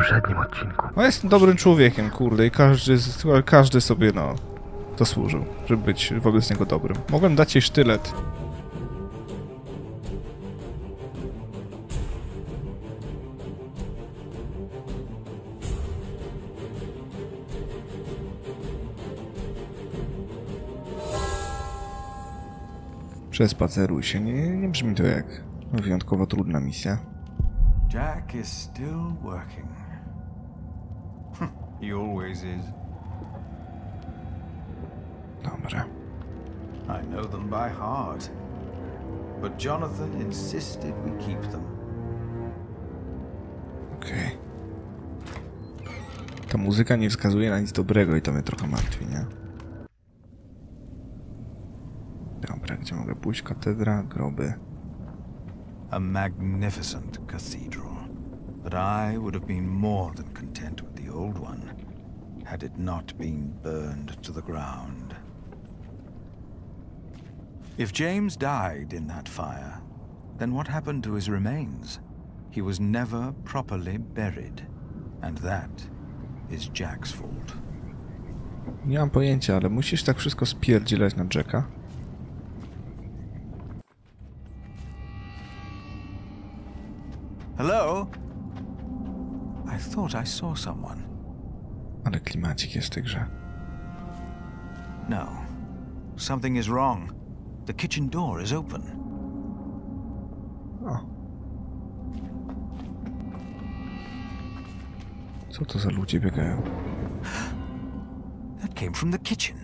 poprzednim odcinku. No jestem dobrym człowiekiem, kurde, i każdy sobie, no, zasłużył, żeby być wobec niego dobrym. Mogłem dać jej sztylet. Przespaceruj się. Nie brzmi to jak wyjątkowo trudna misja. Jack is still working. He always is. Dobra. I know them by heart. But Jonathan insisted we keep them. Okej. Ta muzyka nie wskazuje na nic dobrego i to mnie trochę martwi, nie? Dobra, gdzie mogę pójść? Katedra, groby. A magnificent cathedral. But I would have been more than content with the old one, had it not been burned to the ground. If James died in that fire, then what happened to his remains? He was never properly buried. And that is Jack's fault. Nie mam pojęcia, ale musisz tak wszystko spierdzielać na Jacka? Hello? I thought I saw someone. Ale klimacik jest w tej grze. No. Something is wrong. The kitchen door is open. O. Co to za ludzie biegają? That came from the kitchen.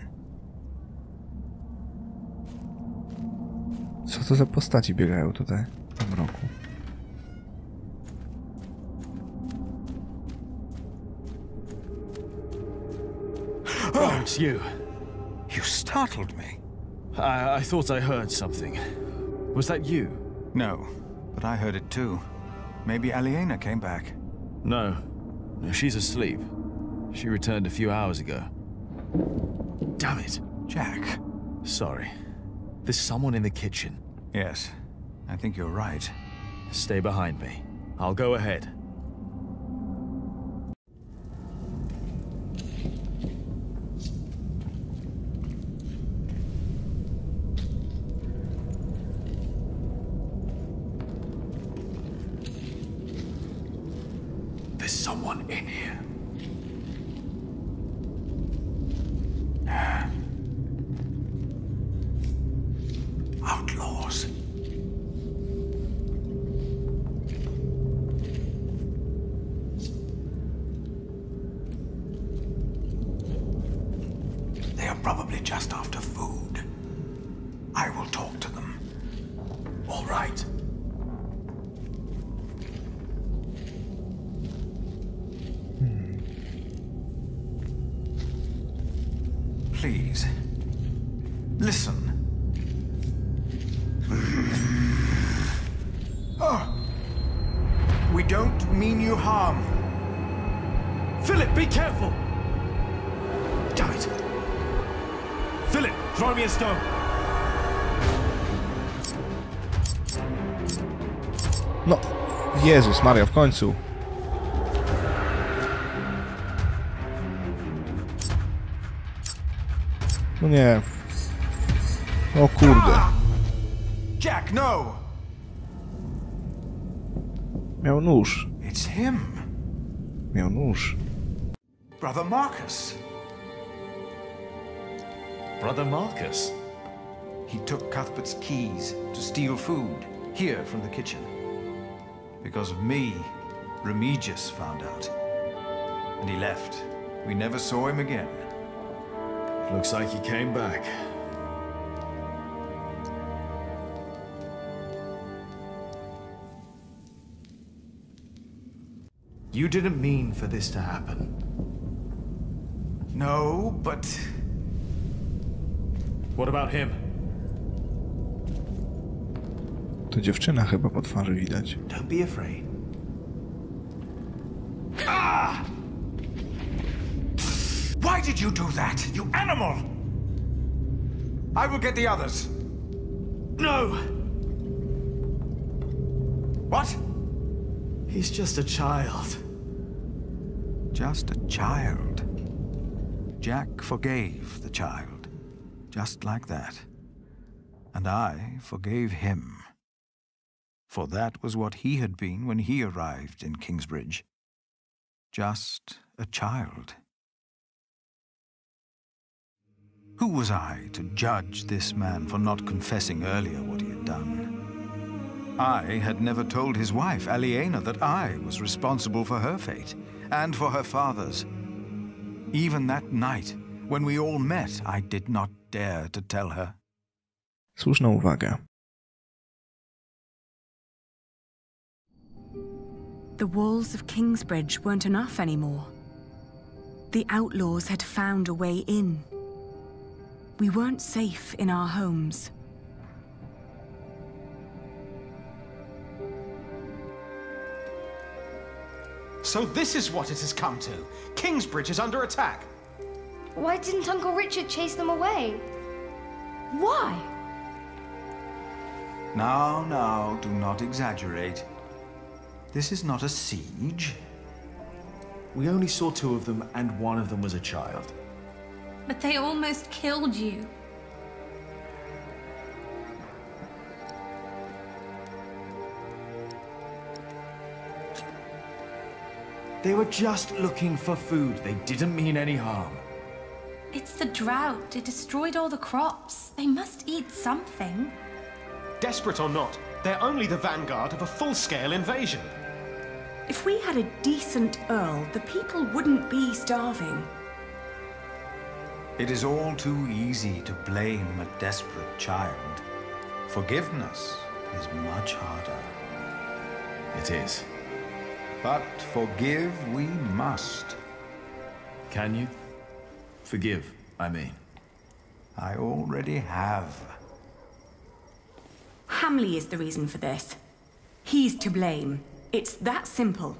Co to za postaci biegają tutaj w mroku? Oh, it's you. You startled me. I thought I heard something. Was that you? No, but I heard it too. Maybe Aliena came back. No. She's asleep. She returned a few hours ago. Damn it. Jack. Sorry. There's someone in the kitchen. Yes, I think you're right. Stay behind me. I'll go ahead. There's someone in here. Outlaws. They are probably just after food. I will talk to them. All right. Please, listen. Oh. We don't mean you harm. Philip, be careful! Damn it. Philip, throw me a stone! No, Jezus Maria, w końcu. No nie. O kurde. Jack, no! Miał nóż. It's him. Miał nóż. Brother Marcus. Brother Marcus? He took Cuthbert's keys to steal food here from the kitchen. Because of me, Remigius found out. And he left. We never saw him again. Looks like he came back. You didn't mean for this to happen. No, but... What about him? To dziewczyna chyba po twarzy widać. Don't be afraid. Ah! Why did you do that, you animal? I will get the others. No! What? He's just a child. just a child. Jack forgave the child, just like that. And I forgave him. For that was what he had been when he arrived in Kingsbridge. Just a child. Who was I to judge this man for not confessing earlier what he had done? I had never told his wife, Aliena, that I was responsible for her fate, and for her father's. Even that night, when we all met, I did not dare to tell her. Słuszna uwaga. The walls of Kingsbridge weren't enough anymore. The outlaws had found a way in. We weren't safe in our homes. So this is what it has come to. Kingsbridge is under attack. Why didn't Uncle Richard chase them away? Why? Now, do not exaggerate. This is not a siege. We only saw 2 of them, and one of them was a child. But they almost killed you. They were just looking for food. They didn't mean any harm. It's the drought. It destroyed all the crops. They must eat something. Desperate or not, they're only the vanguard of a full-scale invasion. If we had a decent earl, the people wouldn't be starving. It is all too easy to blame a desperate child. Forgiveness is much harder. It is. But forgive we must. Can you? Forgive, I mean. I already have. Hamley is the reason for this. He's to blame. It's that simple.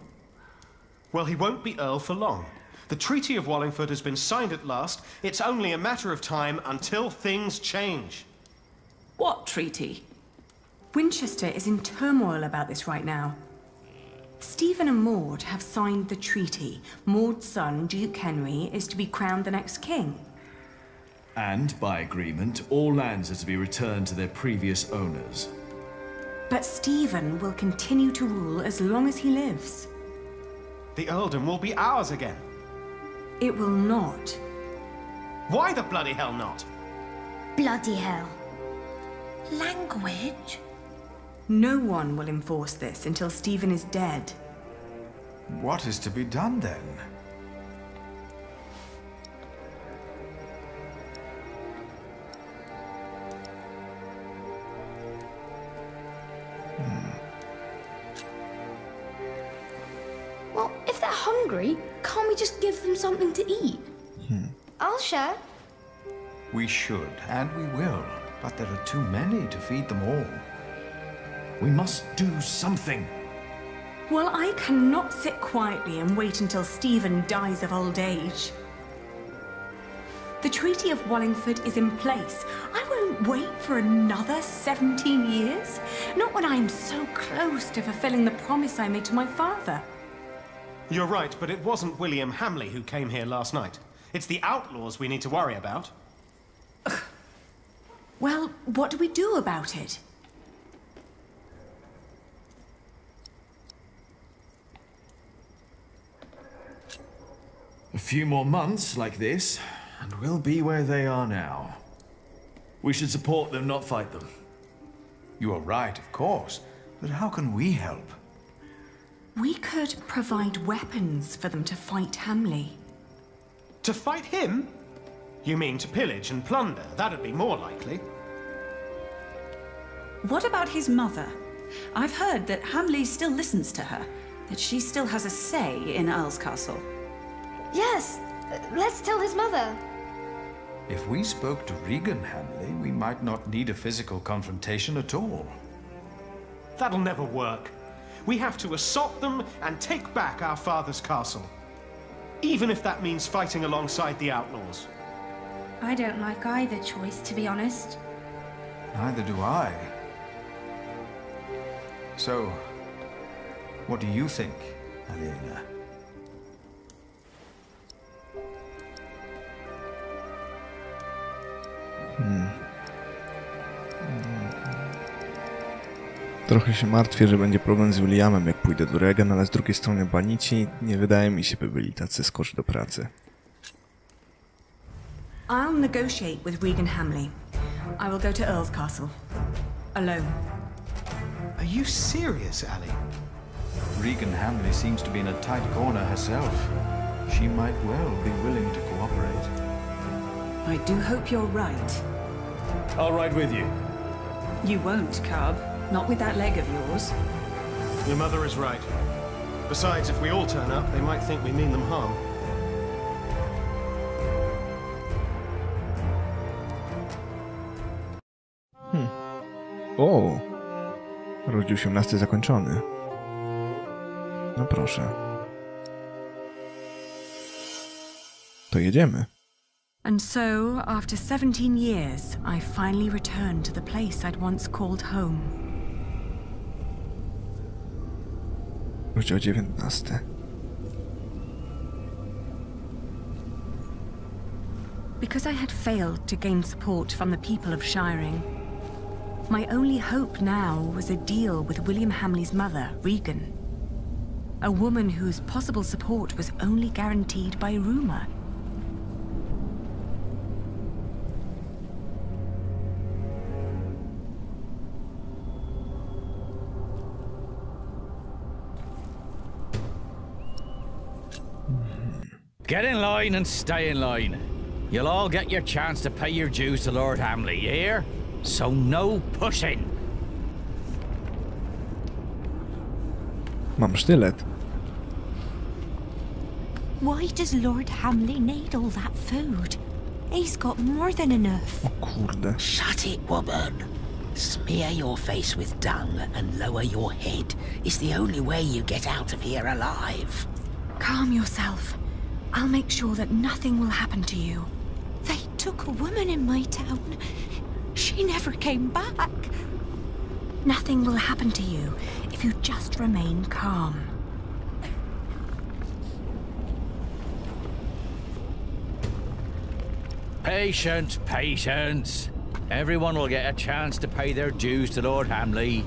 Well, he won't be Earl for long. The Treaty of Wallingford has been signed at last. It's only a matter of time until things change. What treaty? Winchester is in turmoil about this right now. Stephen and Maud have signed the treaty. Maud's son, Duke Henry, is to be crowned the next king. And, by agreement, all lands are to be returned to their previous owners. But Stephen will continue to rule as long as he lives. The earldom will be ours again. It will not. Why the bloody hell not? Bloody hell. Language? No one will enforce this until Stephen is dead. What is to be done then? Well, if they're hungry, can't we just give them something to eat? I'll share. We should, and we will. But there are too many to feed them all. We must do something. Well, I cannot sit quietly and wait until Stephen dies of old age. The Treaty of Wallingford is in place. I won't wait for another 17 years. Not when I'm so close to fulfilling the promise I made to my father. You're right, but it wasn't William Hamley who came here last night. It's the outlaws we need to worry about. Well, what do we do about it? A few more months like this, and we'll be where they are now. We should support them, not fight them. You are right, of course. But how can we help? We could provide weapons for them to fight Hamley. To fight him? You mean to pillage and plunder? That'd be more likely. What about his mother? I've heard that Hamley still listens to her, that she still has a say in Earl's Castle. Yes, let's tell his mother. If we spoke to Regan Hamley, we might not need a physical confrontation at all. That'll never work. We have to assault them and take back our father's castle. Even if that means fighting alongside the outlaws. I don't like either choice, to be honest. Neither do I. So, what do you think, Aliena? Trochę się martwię, że będzie problem z Williamem, jak pójdę do Regan, ale z drugiej strony banici nie wydaje mi się, by byli tacy skoczni do pracy. I'll negotiate with Regan Hamley. I will go to Earl's Castle. Alone. Are you serious, Ali? Regan Hamley seems to be in a tight corner herself. She might well be willing to cooperate. I do hope you're right. I'll ride with you. You won't, Cub. Not with that leg of yours. Your mother is right. Besides, if we all turn up, they might think we mean them harm. O! Rozdział 18 zakończony. No proszę. To jedziemy. And so, after 17 years, I finally returned to the place I'd once called home. Rozdział 19. Because I had failed to gain support from the people of Shiring, my only hope now was a deal with William Hamley's mother, Regan. A woman whose possible support was only guaranteed by rumor. Get in line and stay in line. You'll all get your chance to pay your dues to Lord Hamley, you hear? So no pushing. Mam sztylet. Why does Lord Hamley need all that food? He's got more than enough. O kurde. Shut it, woman. Smear your face with dung and lower your head. It's the only way you get out of here alive. Calm yourself. I'll make sure that nothing will happen to you. They took a woman in my town. She never came back. Nothing will happen to you if you just remain calm. Patience, patience. Everyone will get a chance to pay their dues to Lord Hamley.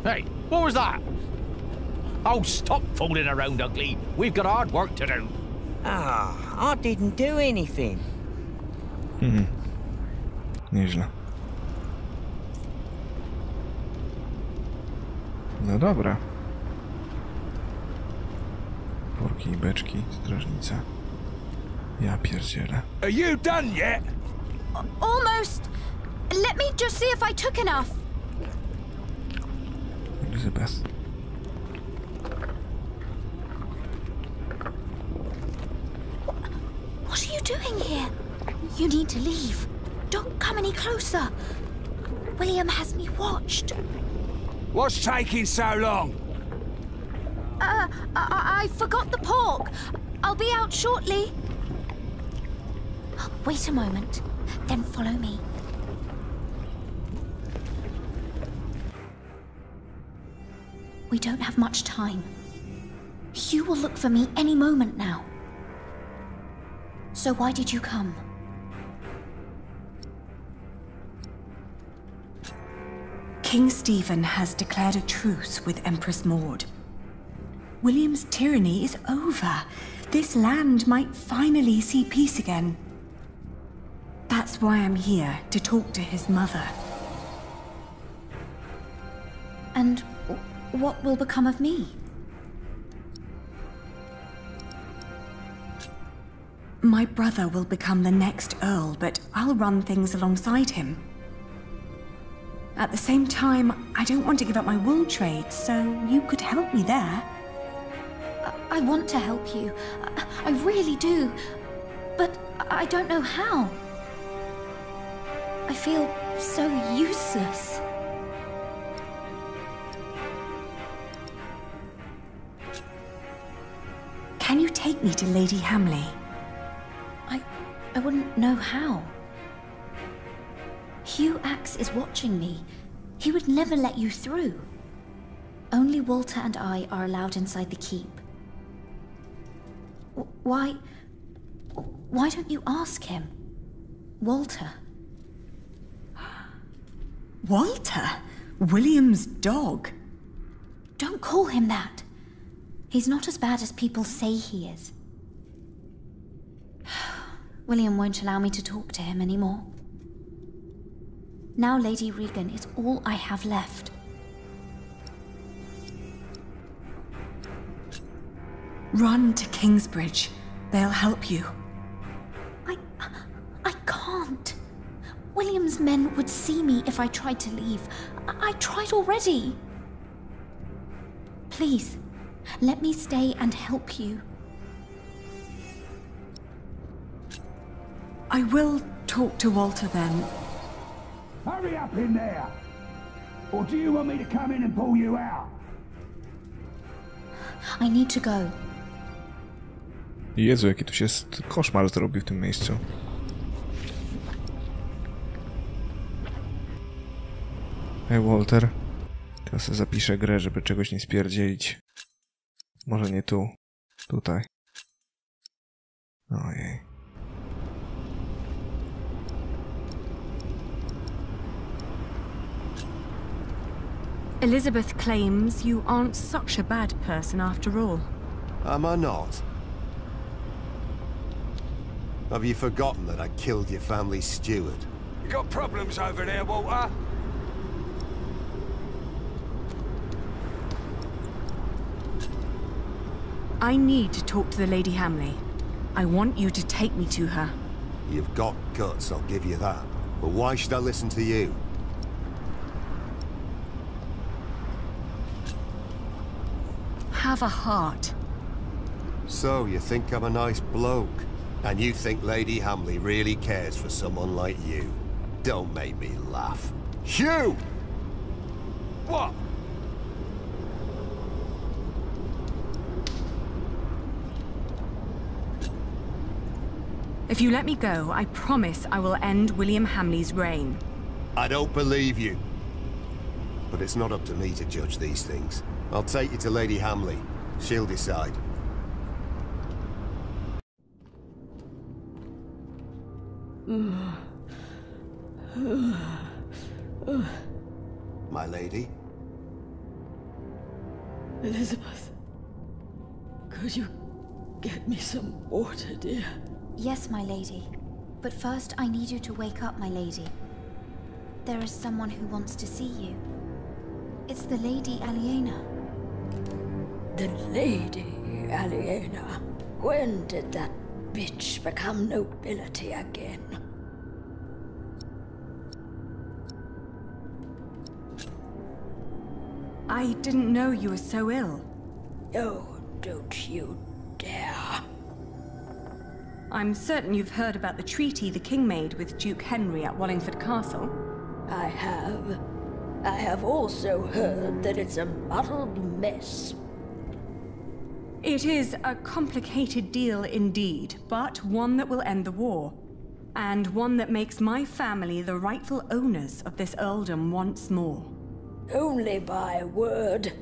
Hey, what was that? Oh, stop fooling around, ugly. We've got hard work to do. I didn't do anything. Nieźle. No dobra. Worki i beczki, strażnica. Ja pierdzielę. Are you done yet? Almost. Let me just see if I took enough. Elizabeth. What are you doing here? You need to leave. Don't come any closer. William has me watched. What's taking so long? I forgot the pork. I'll be out shortly. Wait a moment, then follow me. We don't have much time. Hugh will look for me any moment now. So why did you come? King Stephen has declared a truce with Empress Maud. William's tyranny is over. This land might finally see peace again. That's why I'm here, to talk to his mother. And what will become of me? My brother will become the next Earl, but I'll run things alongside him. At the same time, I don't want to give up my wool trade, so you could help me there. I want to help you. I really do. But I don't know how. I feel so useless. Can you take me to Lady Hamley? I wouldn't know how. Hugh Axe is watching me. He would never let you through. Only Walter and I are allowed inside the keep. Why Why don't you ask him? Walter. Walter? William's dog? Don't call him that. He's not as bad as people say he is. William won't allow me to talk to him anymore. Now Lady Regan is all I have left. Run to Kingsbridge. They'll help you. I can't. William's men would see me if I tried to leave. I tried already. Please, let me stay and help you. I will talk to Walter then. Hurry up in there! Or do you want me to come in and pull you out? I need to go. Jezu, jaki tu się koszmar zrobił w tym miejscu. Hej, Walter. Teraz sobie zapiszę grę, żeby czegoś nie spierdzielić. Może nie tu. Tutaj. Ojej. Elizabeth claims you aren't such a bad person after all. Am I not? Have you forgotten that I killed your family's steward? You got problems over there, Walter? I need to talk to the Lady Hamley. I want you to take me to her. You've got guts, I'll give you that. But why should I listen to you? Have a heart. So, you think I'm a nice bloke? And you think Lady Hamley really cares for someone like you? Don't make me laugh. Hugh! What? If you let me go, I promise I will end William Hamley's reign. I don't believe you. But it's not up to me to judge these things. I'll take you to Lady Hamley. She'll decide. My lady? Elizabeth, could you get me some water, dear? Yes, my lady. But first I need you to wake up, my lady. There is someone who wants to see you. It's the Lady Aliena. The Lady Aliena? When did that bitch become nobility again? I didn't know you were so ill. Oh, don't you dare. I'm certain you've heard about the treaty the King made with Duke Henry at Wallingford Castle. I have. I have also heard that it's a muddled mess. It is a complicated deal indeed, but one that will end the war. And one that makes my family the rightful owners of this earldom once more. Only by word.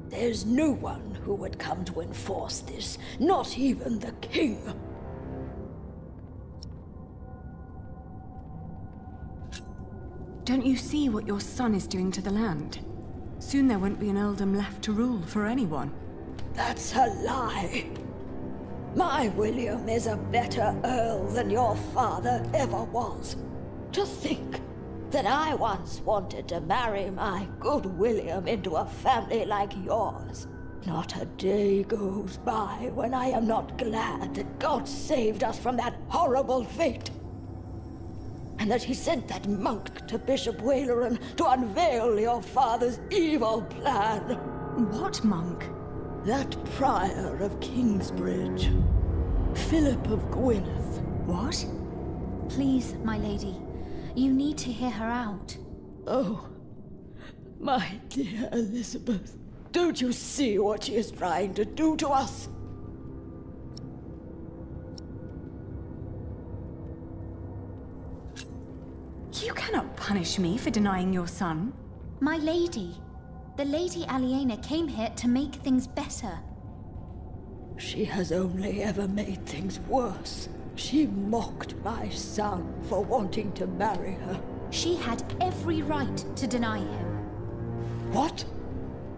There's no one who would come to enforce this, not even the king. Don't you see what your son is doing to the land? Soon there won't be an earldom left to rule for anyone. That's a lie. My William is a better earl than your father ever was. To think that I once wanted to marry my good William into a family like yours. Not a day goes by when I am not glad that God saved us from that horrible fate. And that he sent that monk to Bishop Waleran to unveil your father's evil plan. What monk? That prior of Kingsbridge. Philip of Gwynedd. What? Please, my lady. You need to hear her out. Oh, my dear Elizabeth. Don't you see what she is trying to do to us? You cannot punish me for denying your son. My lady. The Lady Aliena came here to make things better. She has only ever made things worse. She mocked my son for wanting to marry her. She had every right to deny him. What?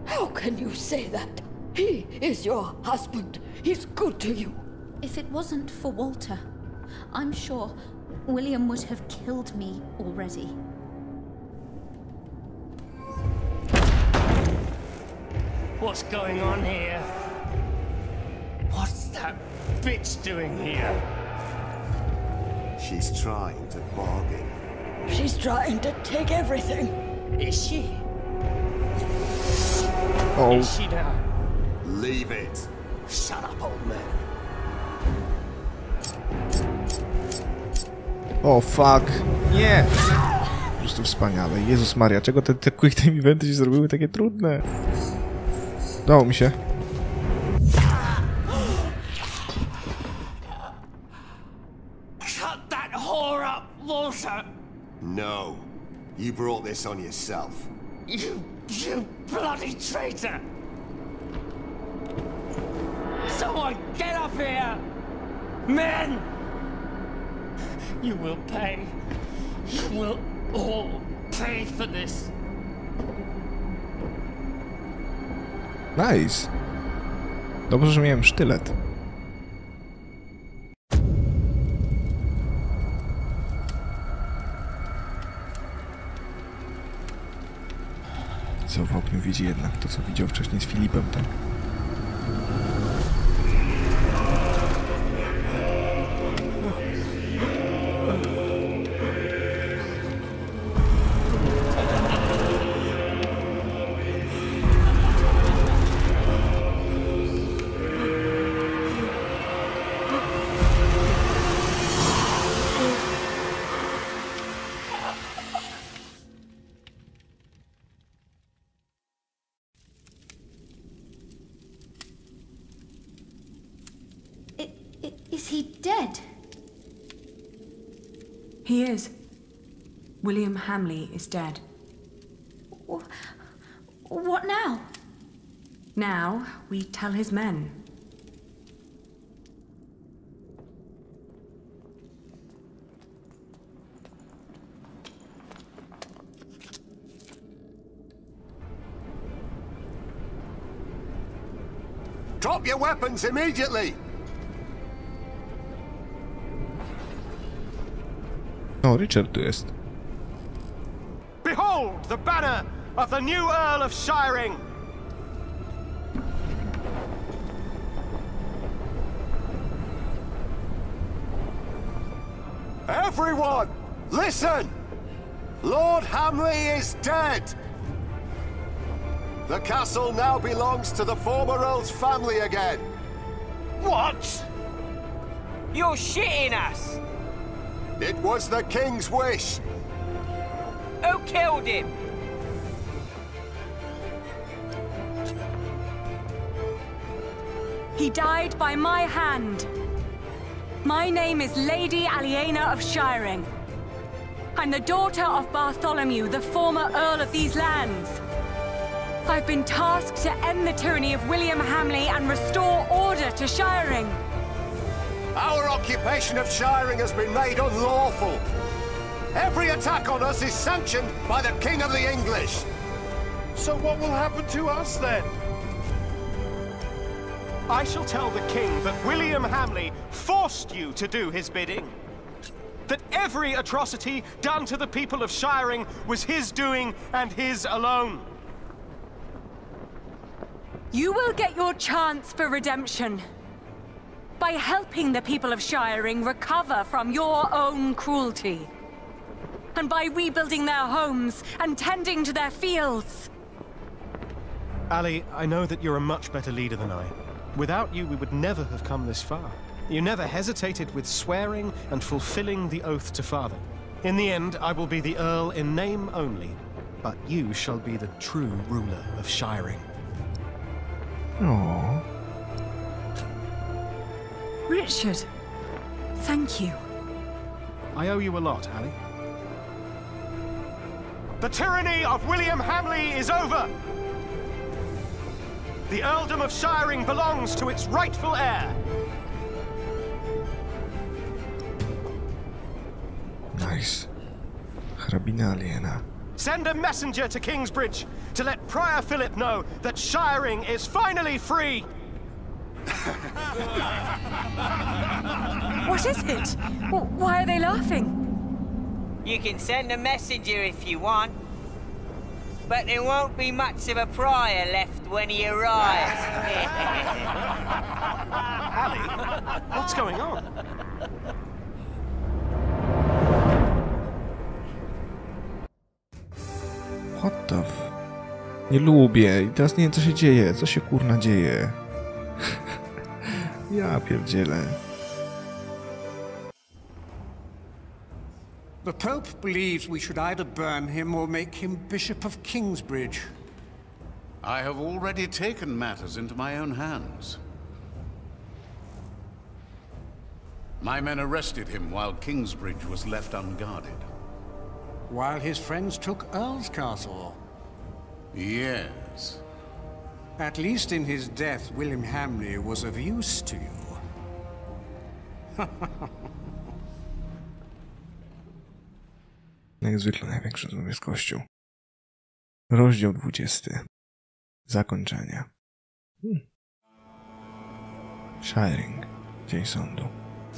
How can you say that? He is your husband. He's good to you. If it wasn't for Walter, I'm sure William would have killed me already. What's going on here? What's that bitch doing here? She's trying to bargain. She's trying to take everything. Is she? Oh. Is she now? Leave it. Shut up, old man. O, fuck. Nie! Po prostu wspaniale. Jezus Maria, czego te quick time eventy się zrobiły takie trudne? Udało mi się. Cut that whore up, Walter! No. You brought this on yourself. You bloody traitor! Someone get up here! Men! You will pay. You will all pay for this. Nice. Dobrze, że miałem sztylet. Co w oknie widzi jednak to, co widział wcześniej z Filipem, tak? Is he dead? He is. William Hamley is dead. What now? Now we tell his men. Drop your weapons immediately! O, Richard tu jest. Behold the banner of the new Earl of Shiring! Everyone, listen! Lord Hamley is dead! The castle now belongs to the former Earl's family again. What? You're shitting us! It was the King's wish. Who killed him? He died by my hand. My name is Lady Aliena of Shiring. I'm the daughter of Bartholomew, the former Earl of these lands. I've been tasked to end the tyranny of William Hamley and restore order to Shiring. Our occupation of Shiring has been made unlawful. Every attack on us is sanctioned by the King of the English. So what will happen to us then? I shall tell the king that William Hamley forced you to do his bidding. That every atrocity done to the people of Shiring was his doing and his alone. You will get your chance for redemption by helping the people of Shiring recover from your own cruelty, and by rebuilding their homes and tending to their fields. Ali, I know that you're a much better leader than I. Without you, we would never have come this far. You never hesitated with swearing and fulfilling the oath to father. In the end, I will be the Earl in name only, but you shall be the true ruler of Shiring. Aww. Richard, thank you. I owe you a lot, Ali. The tyranny of William Hamley is over! The earldom of Shiring belongs to its rightful heir. Nice. Hrabina aliena. Send a messenger to Kingsbridge to let Prior Philip know that Shiring is finally free. What is it? Why are they laughing? You can send a messenger if you want. But there won't be much of a prior left when he arrives. Ali, what's going on? What the f... Nie lubię. I teraz nie wiem, co się dzieje. Co się kurna dzieje? Ja pierdzielę. The Pope believes we should either burn him or make him Bishop of Kingsbridge. I have already taken matters into my own hands. My men arrested him while Kingsbridge was left unguarded. While his friends took Earl's Castle? Yes. At least in his death, William Hamley was of use to you. Jak zwykle największy złom jest Kościół. Rozdział 20. Zakończenie. Shiring. Dzień sądu.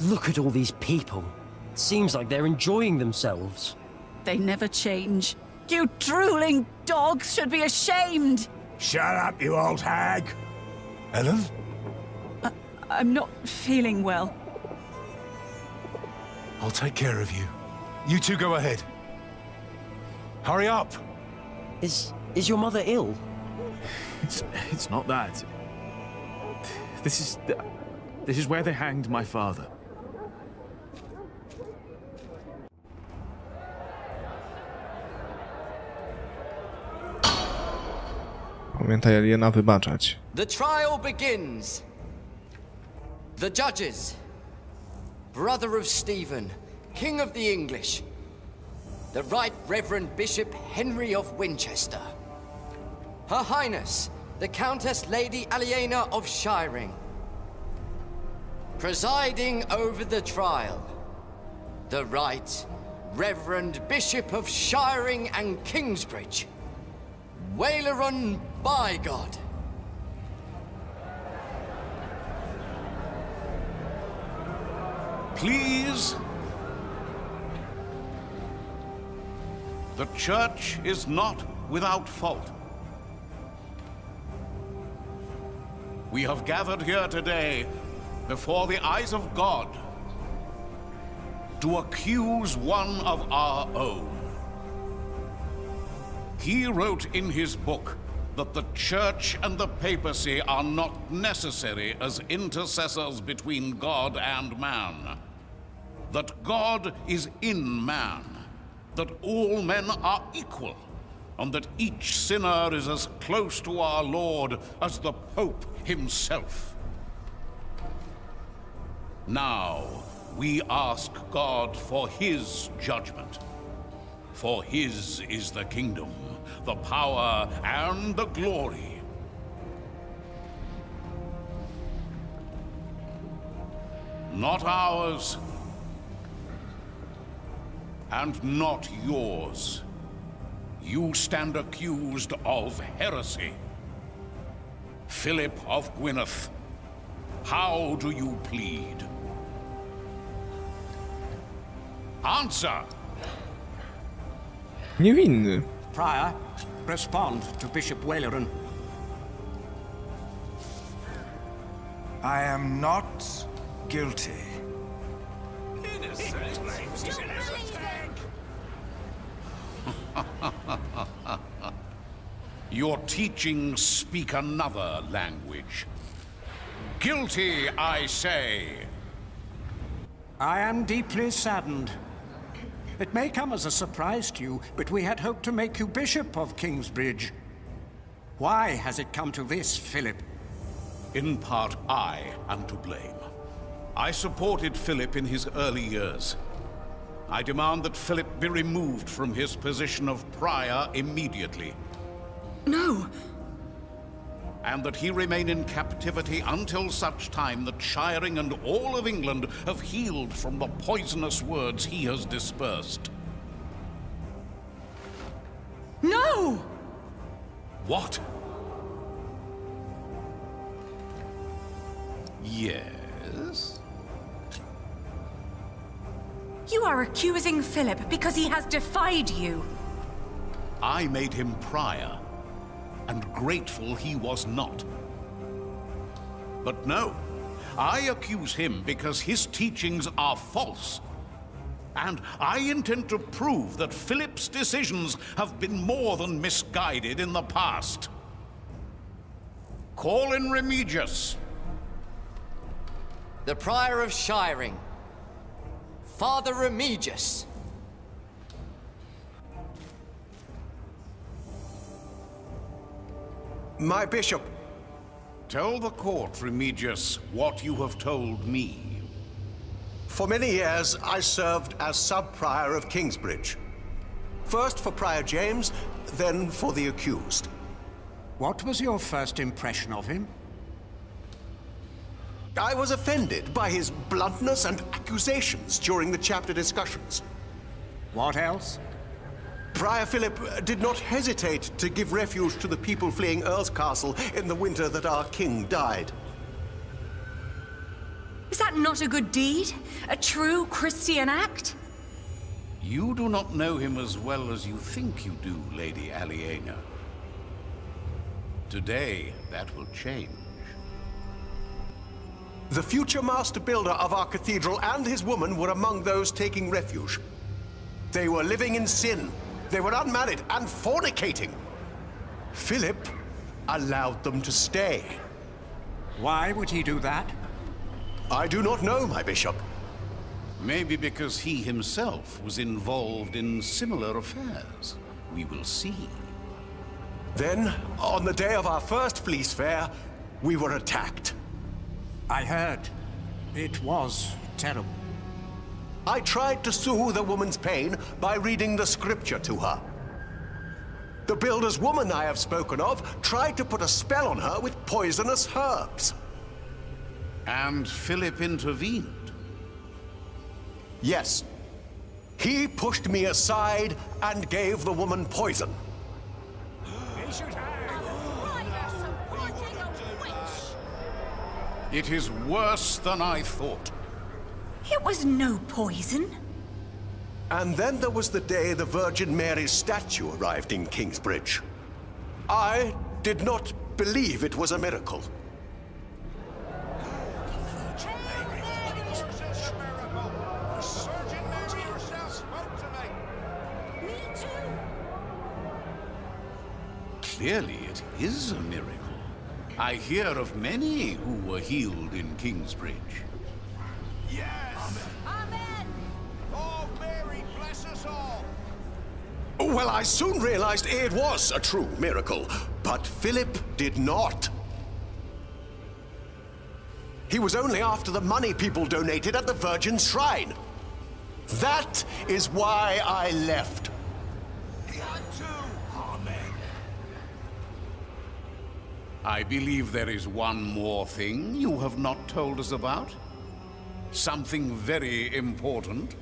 Look at all these people. It seems like they're enjoying themselves. They never change. You drooling dogs should be ashamed! Shut up, you old hag! Ellen? I'm not feeling well. I'll take care of you. You two go ahead. Hurry up! Is your mother ill? It's not that. This is where they hanged my father. Pamiętaj, aliena, wybaczać. The trial begins. The judges. Brother of Stephen, King of the English. The Right Reverend Bishop Henry of Winchester. Her Highness, the Countess Lady Aliena of Shiring. Presiding over the trial, the Right Reverend Bishop of Shiring and Kingsbridge, Waileron Bygod. Please. The Church is not without fault. We have gathered here today before the eyes of God to accuse one of our own. He wrote in his book that the Church and the papacy are not necessary as intercessors between God and man. That God is in man, that all men are equal, and that each sinner is as close to our Lord as the Pope himself. Now, we ask God for his judgment. For his is the kingdom, the power, and the glory. Not ours, and not yours. You stand accused of heresy. Philip of Gwynedd, how do you plead? Answer! Niewinny. Prior, respond to Bishop Waileron. I am not guilty. Your teachings speak another language. Guilty, I say. I am deeply saddened. It may come as a surprise to you, but we had hoped to make you Bishop of Kingsbridge. Why has it come to this, Philip? In part, I am to blame. I supported Philip in his early years. I demand that Philip be removed from his position of prior immediately. No. and that he remain in captivity until such time that Shiring and all of England have healed from the poisonous words he has dispersed. No! What? Yes? You are accusing Philip because he has defied you. I made him prior, and grateful he was not. But no, I accuse him because his teachings are false. And I intend to prove that Philip's decisions have been more than misguided in the past. Call in Remigius. The Prior of Shiring, Father Remigius. My bishop. Tell the court, Remigius, what you have told me. For many years, I served as sub-prior of Kingsbridge. First for Prior James, then for the accused. What was your first impression of him? I was offended by his bluntness and accusations during the chapter discussions. What else? Prior Philip did not hesitate to give refuge to the people fleeing Earl's Castle in the winter that our king died. Is that not a good deed? A true Christian act? You do not know him as well as you think you do, Lady Aliena. Today, that will change. The future master builder of our cathedral and his woman were among those taking refuge. They were living in sin. They were unmarried and fornicating. Philip allowed them to stay. Why would he do that? I do not know, my bishop. Maybe because he himself was involved in similar affairs. We will see. Then, on the day of our first fleece fair, we were attacked. I heard. It was terrible. I tried to soothe the woman's pain by reading the scripture to her. The builder's woman I have spoken of tried to put a spell on her with poisonous herbs. And Philip intervened? Yes. He pushed me aside and gave the woman poison. It is worse than I thought. It was no poison. And then there was the day the Virgin Mary's statue arrived in Kingsbridge. I did not believe it was a miracle. Clearly, it is a miracle. I hear of many who were healed in Kingsbridge. Yes! Amen! Oh, Mary, bless us all! Well, I soon realized it was a true miracle, but Philip did not. He was only after the money people donated at the Virgin Shrine. That is why I left. He had to! Amen. I believe there is one more thing you have not told us about. Something very important.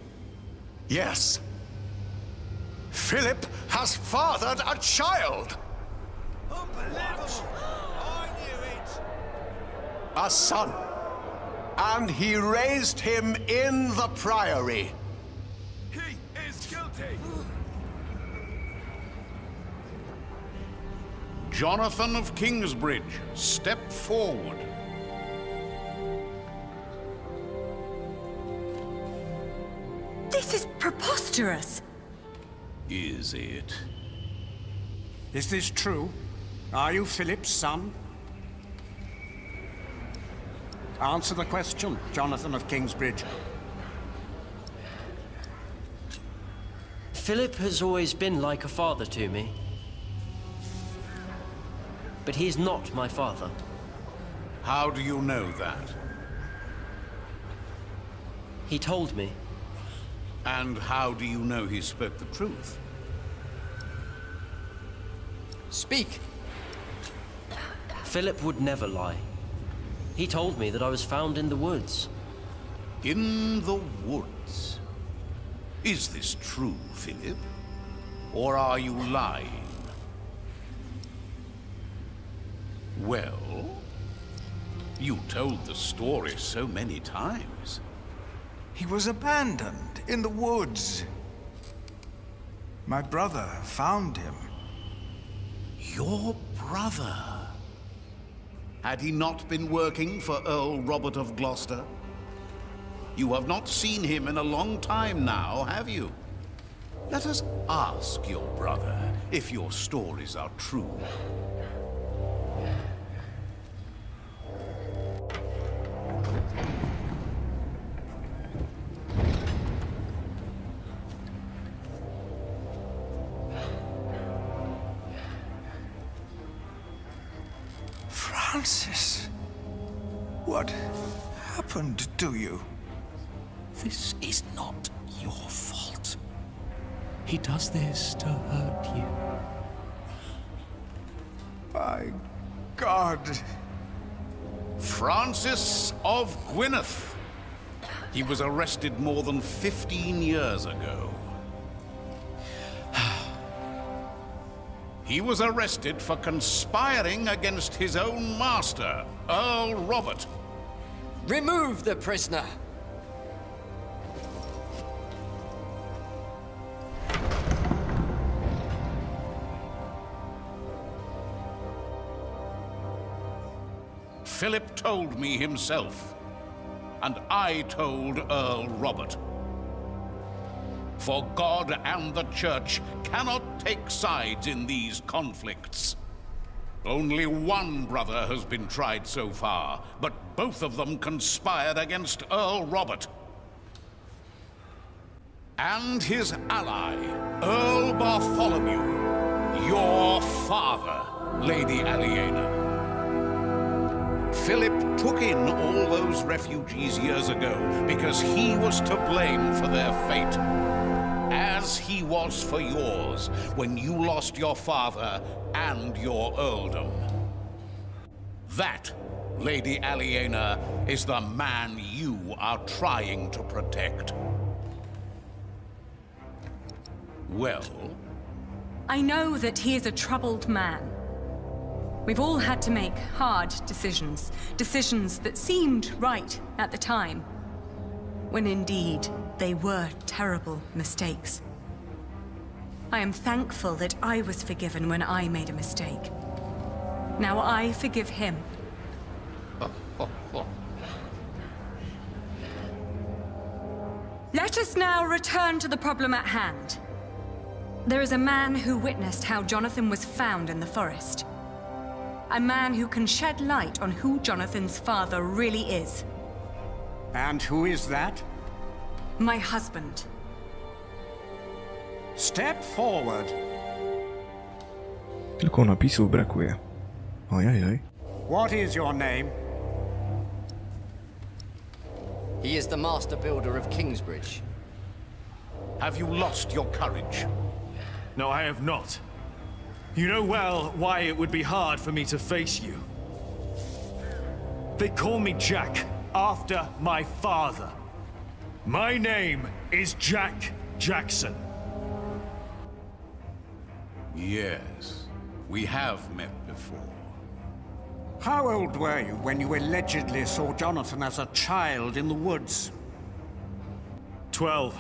Yes. Philip has fathered a child! Unbelievable! I knew it! A son. And he raised him in the priory. He is guilty! Jonathan of Kingsbridge, step forward. This is preposterous. Is it? Is this true? Are you Philip's son? Answer the question, Jonathan of Kingsbridge. Philip has always been like a father to me. But he is not my father. How do you know that? He told me. And how do you know he spoke the truth? Speak. Philip would never lie. He told me that I was found in the woods. In the woods? Is this true, Philip? Or are you lying? Well, you told the story so many times. He was abandoned in the woods. My brother found him. Your brother? Had he not been working for Earl Robert of Gloucester? You have not seen him in a long time now, have you? Let us ask your brother if your stories are true. Francis, what happened to you? This is not your fault. He does this to hurt you. By God. Francis of Gwynedd. He was arrested more than 15 years ago. He was arrested for conspiring against his own master, Earl Robert. Remove the prisoner. Philip told me himself, and I told Earl Robert. For God and the Church cannot take sides in these conflicts. Only one brother has been tried so far, but both of them conspired against Earl Robert. And his ally, Earl Bartholomew, your father, Lady Aliena. Philip took in all those refugees years ago because he was to blame for their fate. As he was for yours when you lost your father and your earldom. That, Lady Aliena, is the man you are trying to protect. Well? I know that he is a troubled man. We've all had to make hard decisions. Decisions that seemed right at the time. When indeed, they were terrible mistakes. I am thankful that I was forgiven when I made a mistake. Now I forgive him. Let us now return to the problem at hand. There is a man who witnessed how Jonathan was found in the forest. A man who can shed light on who Jonathan's father really is. And who is that? My husband. Step forward. Tylko napisów brakuje. Ojej. What is your name? He is the master builder of Kingsbridge. Have you lost your courage? No, I have not. You know well why it would be hard for me to face you. They call me Jack, after my father. My name is Jack Jackson. Yes, we have met before. How old were you when you allegedly saw Jonathan as a child in the woods? 12.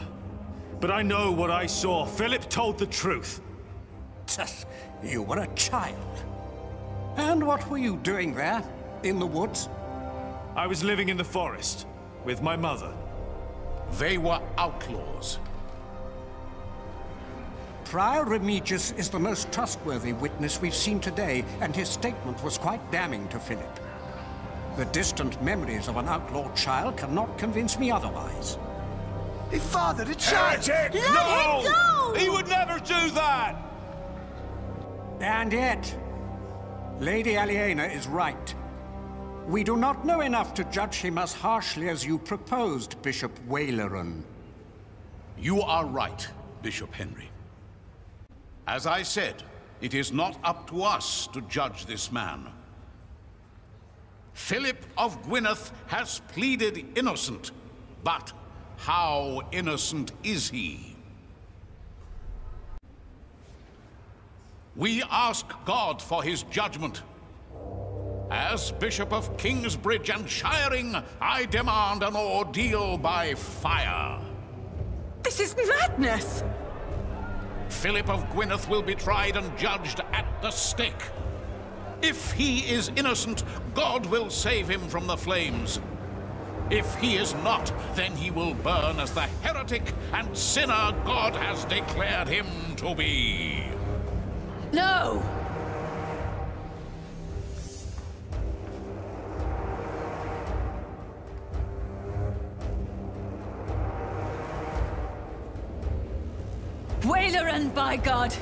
But I know what I saw. Philip told the truth. You were a child. And what were you doing there, in the woods? I was living in the forest, with my mother. They were outlaws. Prior Remigius is the most trustworthy witness we've seen today, and his statement was quite damning to Philip. The distant memories of an outlawed child cannot convince me otherwise. He fathered a child! Let him go! He would never do that! And yet, Lady Aliena is right. We do not know enough to judge him as harshly as you proposed, Bishop Waleran. You are right, Bishop Henry. As I said, it is not up to us to judge this man. Philip of Gwynedd has pleaded innocent, but how innocent is he? We ask God for his judgment. As Bishop of Kingsbridge and Shiring, I demand an ordeal by fire. This is madness! Philip of Gwynedd will be tried and judged at the stake. If he is innocent, God will save him from the flames. If he is not, then he will burn as the heretic and sinner God has declared him to be. No! Waileran, by God!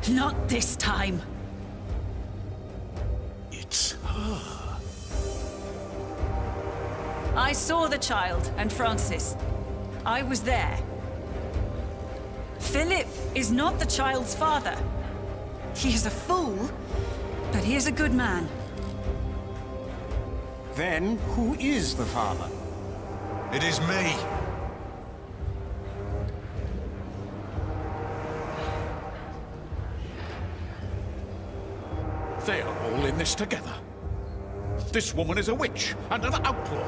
Not this time. It's her. I saw the child and Francis. I was there. Philip is not the child's father. He is a fool, but he is a good man. Then who is the father? It is me. They are all in this together. This woman is a witch and an outlaw,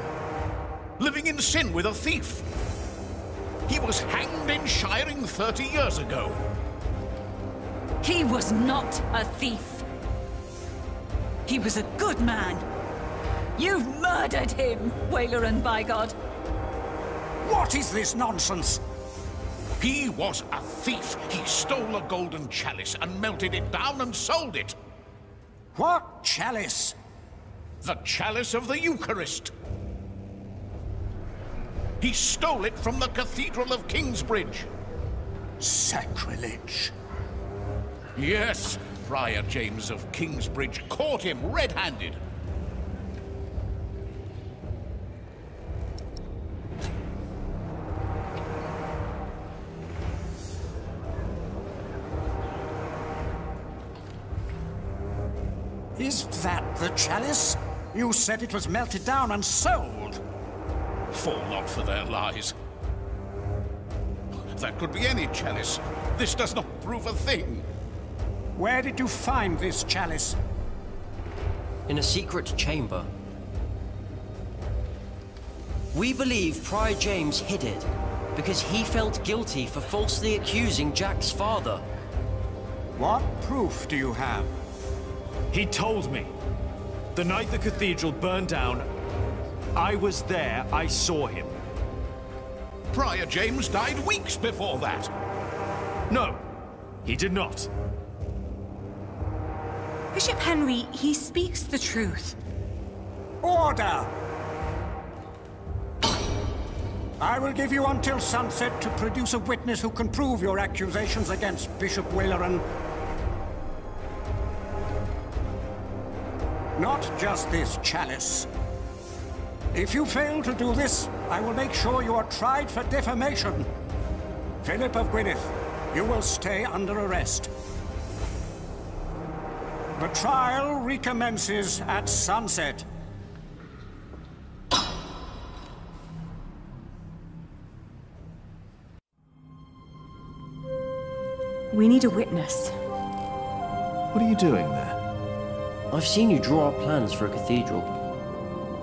living in sin with a thief. He was hanged in Shiring 30 years ago. He was not a thief. He was a good man. You've murdered him, Waileran, by God. What is this nonsense? He was a thief. He stole a golden chalice and melted it down and sold it. What chalice? The chalice of the Eucharist. He stole it from the Cathedral of Kingsbridge. Sacrilege. Yes, Friar James of Kingsbridge caught him red-handed. Is that the chalice? You said it was melted down and sold. Fall not for their lies. That could be any chalice. This does not prove a thing. Where did you find this chalice? In a secret chamber. We believe Prior James hid it because he felt guilty for falsely accusing Jack's father. What proof do you have? He told me. The night the cathedral burned down, I was there, I saw him. Prior James died weeks before that. No, he did not. Bishop Henry, he speaks the truth. Order! I will give you until sunset to produce a witness who can prove your accusations against Bishop Waileran. Not just this chalice. If you fail to do this, I will make sure you are tried for defamation. Philip of Gwynedd, you will stay under arrest. The trial recommences at sunset. We need a witness. What are you doing there? I've seen you draw up plans for a cathedral.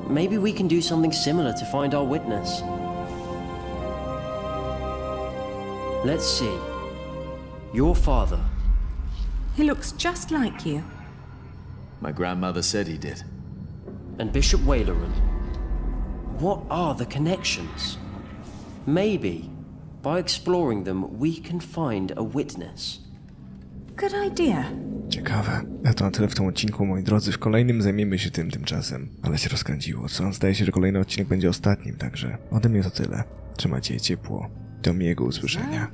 Maybe we can do something similar to find our witness. Let's see. Your father. He looks just like you. My grandmother said he did. And Bishop Waileran. What are the connections? Maybe, by exploring them, we can find a witness. Good idea. Ciekawe. To na tyle w tym odcinku, moi drodzy. W kolejnym zajmiemy się tym tymczasem. Ale się rozkręciło. Zdaje się, że kolejny odcinek będzie ostatnim, także ode mnie to tyle. Trzymajcie się ciepło. Do miłego usłyszenia.